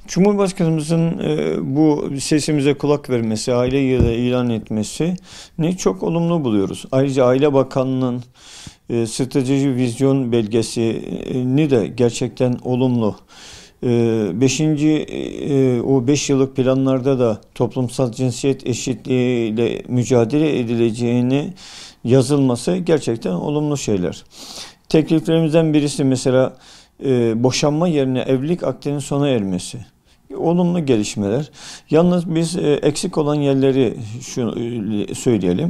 Cumhurbaşkanımızın bu sesimize kulak vermesi, aile yılı ilan etmesi ne çok olumlu buluyoruz. Ayrıca Aile Bakanlığı'nın strateji vizyon belgesini de gerçekten olumlu. Beşinci o 5 yıllık planlarda da toplumsal cinsiyet eşitliğiyle mücadele edileceğini yazılması gerçekten olumlu şeyler. Tekliflerimizden birisi mesela boşanma yerine evlilik akdinin sona ermesi. Olumlu gelişmeler. Yalnız biz eksik olan yerleri söyleyelim.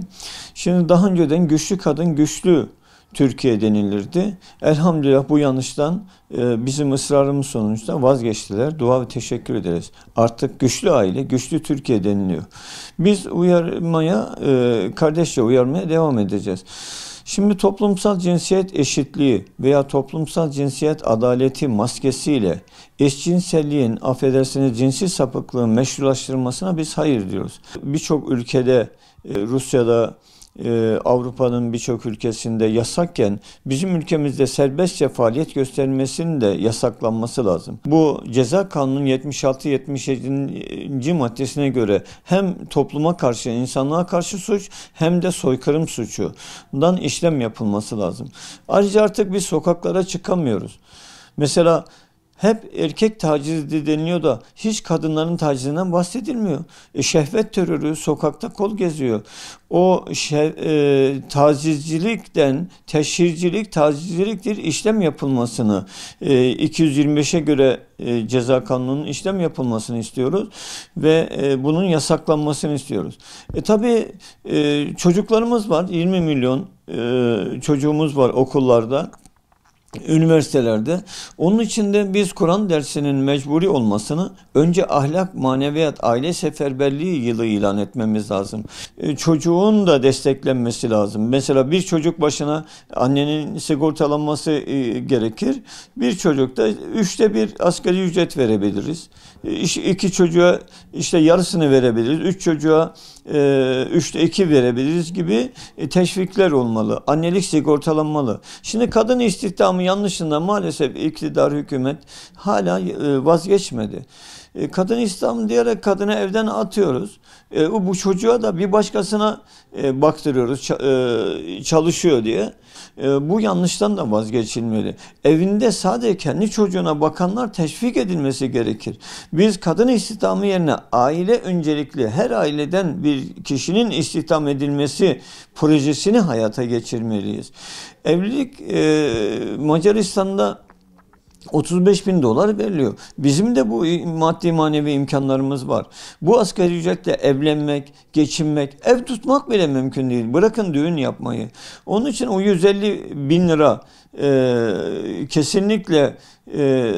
Şimdi daha önceden güçlü kadın güçlü Türkiye denilirdi. Elhamdülillah bu yanlıştan bizim ısrarımız sonucunda vazgeçtiler. Dua ve teşekkür ederiz. Artık güçlü aile, güçlü Türkiye deniliyor. Biz uyarmaya, kardeşçe uyarmaya devam edeceğiz. Şimdi toplumsal cinsiyet eşitliği veya toplumsal cinsiyet adaleti maskesiyle eşcinselliğin, affedersiniz, cinsi sapıklığın meşrulaştırılmasına biz hayır diyoruz. Birçok ülkede, Rusya'da, Avrupa'nın birçok ülkesinde yasakken bizim ülkemizde serbestçe faaliyet göstermesinin de yasaklanması lazım. Bu Ceza Kanunu'nun 76-77. maddesine göre hem topluma karşı, insanlığa karşı suç hem de soykırım suçundan işlem yapılması lazım. Ayrıca artık biz sokaklara çıkamıyoruz. Mesela hep erkek tacizi deniliyor da hiç kadınların tacizinden bahsedilmiyor. Şehvet terörü sokakta kol geziyor. O tacizcilikten teşhircilik, tacizciliktir işlem yapılmasını 225'e göre Ceza Kanunu'nun işlem yapılmasını istiyoruz ve bunun yasaklanmasını istiyoruz. Tabii çocuklarımız var, 20 milyon çocuğumuz var okullarda, üniversitelerde. Onun için de biz Kur'an dersinin mecburi olmasını önce ahlak, maneviyat, aile seferberliği yılı ilan etmemiz lazım. Çocuğun da desteklenmesi lazım. Mesela bir çocuk başına annenin sigortalanması gerekir. Bir çocukta 1/3 asgari ücret verebiliriz. 2 çocuğa işte yarısını verebiliriz. 3 çocuğa 2/3 verebiliriz gibi teşvikler olmalı. Annelik sigortalanmalı. Şimdi kadın istihdamı yanlışından maalesef iktidar, hükümet hala vazgeçmedi. Kadın istihdamı diyerek kadını evden atıyoruz. Bu çocuğa da bir başkasına baktırıyoruz, çalışıyor diye. Bu yanlıştan da vazgeçilmeli. Evinde sadece kendi çocuğuna bakanlar teşvik edilmesi gerekir. Biz kadın istihdamı yerine aile öncelikli, her aileden bir kişinin istihdam edilmesi projesini hayata geçirmeliyiz. Evlilik Macaristan'da 35.000 dolar veriliyor. Bizim de bu maddi manevi imkanlarımız var. Bu asgari ücretle evlenmek, geçinmek, ev tutmak bile mümkün değil. Bırakın düğün yapmayı. Onun için o 150.000 lira kesinlikle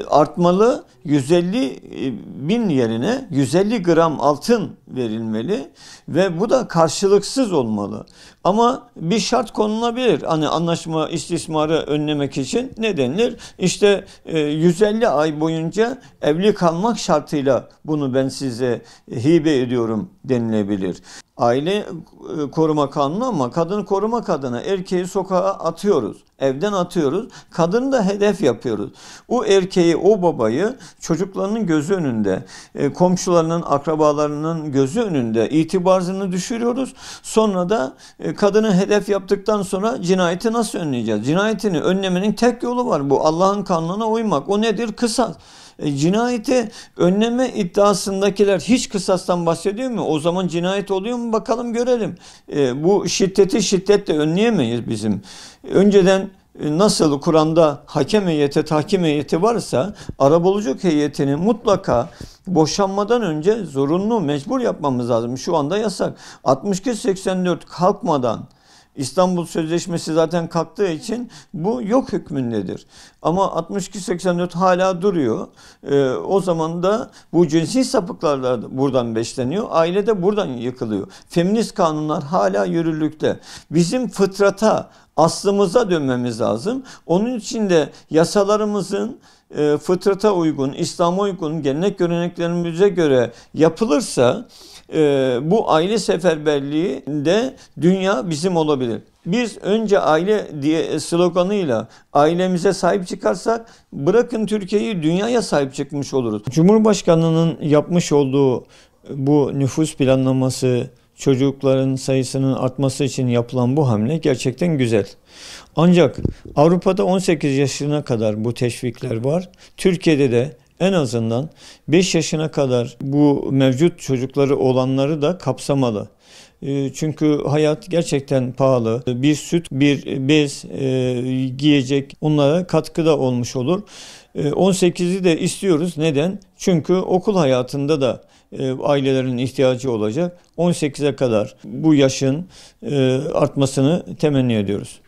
artmalı. 150.000 yerine 150 gram altın verilmeli ve bu da karşılıksız olmalı. Ama bir şart konulabilir. Hani anlaşma istismarı önlemek için ne denilir? İşte 150 ay boyunca evli kalmak şartıyla bunu ben size hibe ediyorum denilebilir. Aile koruma kanunu ama kadını korumak adına erkeği sokağa atıyoruz. Evden atıyoruz. Kadını da hedef yapıyoruz. O erkeği, o babayı çocuklarının gözü önünde, komşularının, akrabalarının gözü önünde itibarını düşürüyoruz. Sonra da kadını hedef yaptıktan sonra cinayeti nasıl önleyeceğiz? Cinayetini önlemenin tek yolu var. Bu Allah'ın kanununa uymak. O nedir? Kısas. Cinayeti önleme iddiasındakiler hiç kısastan bahsediyor mu? O zaman cinayet oluyor mu? Bakalım görelim. Bu şiddeti şiddetle önleyemeyiz bizim. Önceden nasıl Kur'an'da hakem heyeti, tahkim heyeti varsa arabuluculuk heyetini mutlaka boşanmadan önce zorunlu, mecbur yapmamız lazım. Şu anda yasak. 62-84 kalkmadan İstanbul Sözleşmesi zaten kalktığı için bu yok hükmündedir. Ama 62-84 hala duruyor. O zaman da bu cinsi sapıklar da buradan besleniyor. Aile de buradan yıkılıyor. Feminist kanunlar hala yürürlükte. Bizim fıtrata, aslımıza dönmemiz lazım. Onun için de yasalarımızın fıtrata uygun, İslam'a uygun, gelenek göreneklerimize göre yapılırsa bu aile seferberliğinde dünya bizim olabilir. Biz önce aile diye sloganıyla ailemize sahip çıkarsak bırakın Türkiye'yi dünyaya sahip çıkmış oluruz. Cumhurbaşkanının yapmış olduğu bu nüfus planlaması, çocukların sayısının artması için yapılan bu hamle gerçekten güzel. Ancak Avrupa'da 18 yaşına kadar bu teşvikler var. Türkiye'de de en azından 5 yaşına kadar bu mevcut çocukları olanları da kapsamalı. Çünkü hayat gerçekten pahalı. Bir süt, bir bez, giyecek onlara katkıda olmuş olur. 18'i de istiyoruz. Neden? Çünkü okul hayatında da ailelerin ihtiyacı olacak. 18'e kadar bu yaşın artmasını temenni ediyoruz.